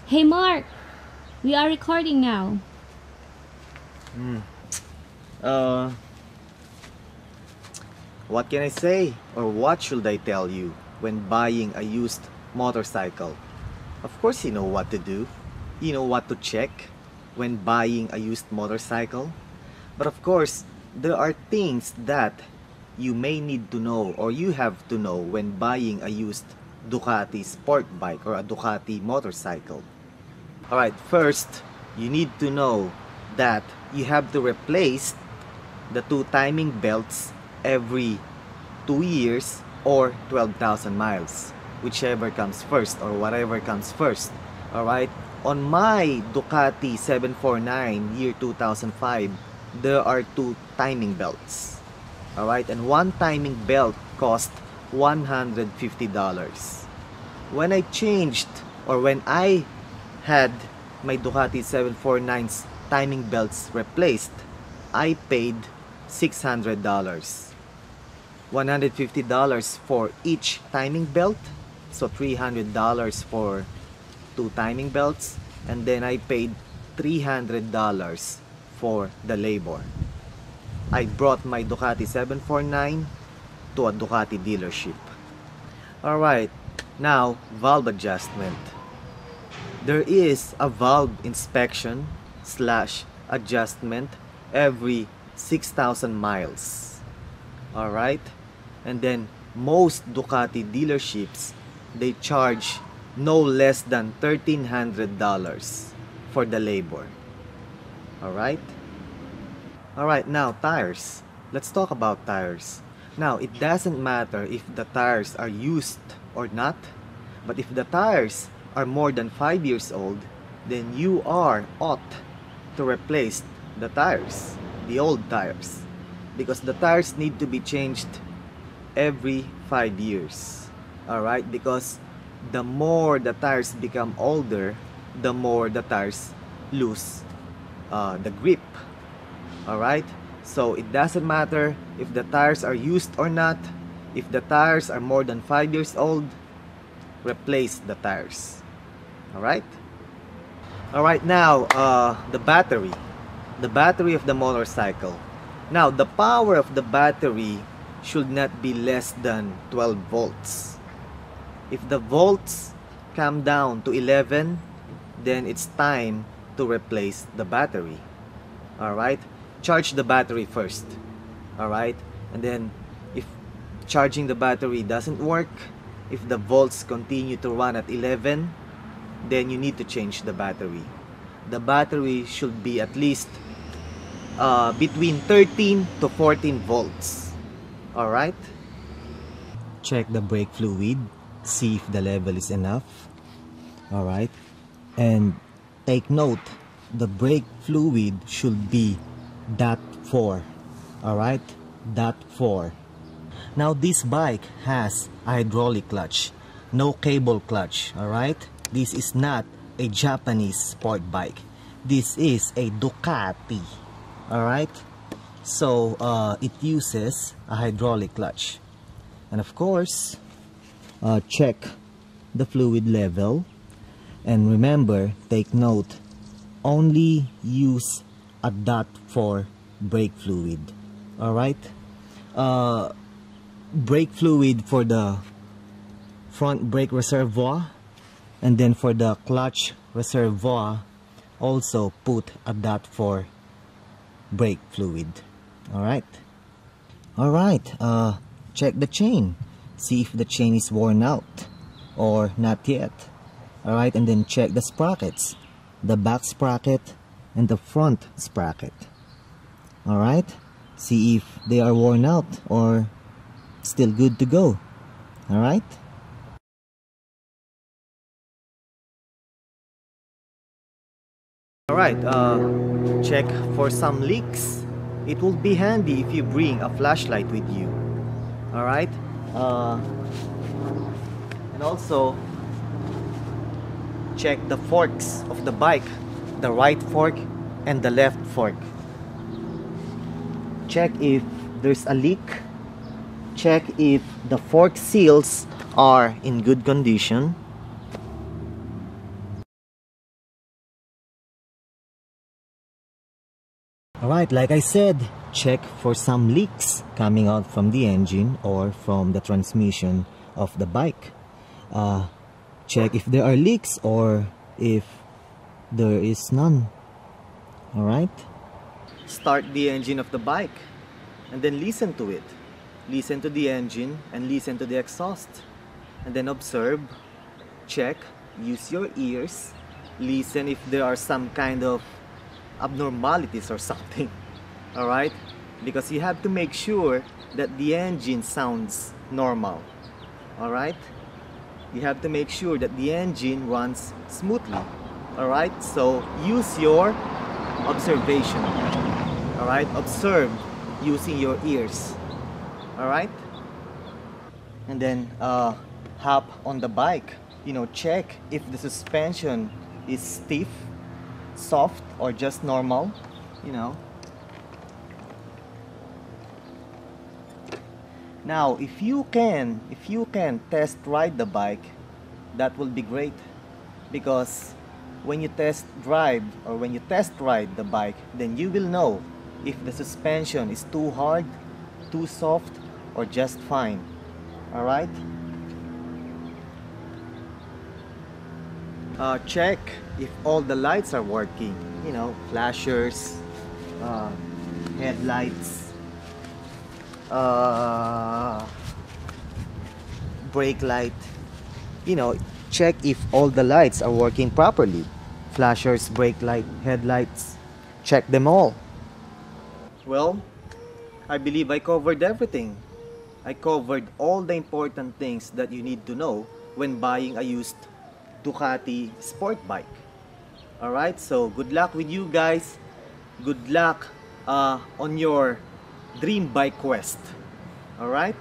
Hey Mark, we are recording now. Uh, what can I say? Or what should I tell you when buying a used motorcycle? Of course you know what to do. You know what to check when buying a used motorcycle. But of course, there are things that you may need to know or you have to know when buying a used Ducati Sportbike or a Ducati motorcycle. Alright, first, you need to know that you have to replace the two timing belts every 2 years or 12,000 miles, whichever comes first or whatever comes first. Alright, on my Ducati 749 year 2005, there are two timing belts. Alright, and one timing belt cost $150. When I changed or when I had my Ducati 749's timing belts replaced, I paid $600. $150 for each timing belt, so $300 for two timing belts, and then I paid $300 for the labor. I brought my Ducati 749 to a Ducati dealership. Alright, now valve adjustment. There is a valve inspection / adjustment every 6,000 miles. Alright, and then most Ducati dealerships, they charge no less than $1,300 for the labor. Alright, now tires. Let's talk about tires. Now, it doesn't matter if the tires are used or not, but if the tires are more than 5 years old, then you are ought to replace the tires, the old tires, because the tires need to be changed every 5 years. Alright, because the more the tires become older, the more the tires lose the grip. Alright, so it doesn't matter if the tires are used or not. If the tires are more than 5 years old, replace the tires. Alright, now the battery of the motorcycle. Now, the power of the battery should not be less than 12 volts. If the volts come down to 11, then it's time to replace the battery. Alright, charge the battery first. Alright, and then if charging the battery doesn't work, if the volts continue to run at 11, then you need to change the battery. The battery should be at least between 13 to 14 volts. Alright, check the brake fluid, see if the level is enough. Alright, and take note, the brake fluid should be .4. Alright, .4. Now, this bike has a hydraulic clutch, no cable clutch. Alright, this is not a Japanese sport bike. This is a Ducati. Alright, so it uses a hydraulic clutch. And of course, check the fluid level. And remember, take note, only use a .4 brake fluid. Alright, brake fluid for the front brake reservoir, and then for the clutch reservoir, also put a .4 brake fluid. Alright, check the chain, see if the chain is worn out or not yet. Alright, and then check the sprockets, the back sprocket and the front sprocket. Alright, see if they are worn out or still good to go. Alright, check for some leaks. It will be handy if you bring a flashlight with you. Alright, and also check the forks of the bike, the right fork and the left fork. Check if there's a leak. Check if the fork seals are in good condition. Alright, like I said, check for some leaks coming out from the engine or from the transmission of the bike. Check if there are leaks or if there is none. Alright? Start the engine of the bike and then listen to it. Listen to the engine and listen to the exhaust. And then observe, check, use your ears, listen if there are some kind of abnormalities or something. Alright? Because you have to make sure that the engine sounds normal. Alright? You have to make sure that the engine runs smoothly. Alright? So use your observation. Alright? Observe using your ears. Alright? And then hop on the bike. You know, check if the suspension is stiff, soft, or just normal. You know. Now, if you can test ride the bike, that will be great. Because when you test drive or when you test ride the bike, then you will know if the suspension is too hard, too soft, or just fine. Alright? Check if all the lights are working. You know, flashers, headlights, brake light. You know, check if all the lights are working properly. Flashers, brake light, headlights. Check them all. Well, I believe I covered everything. I covered all the important things that you need to know when buying a used Ducati Sportbike. Alright, so good luck with you guys. Good luck on your dream bike quest. Alright?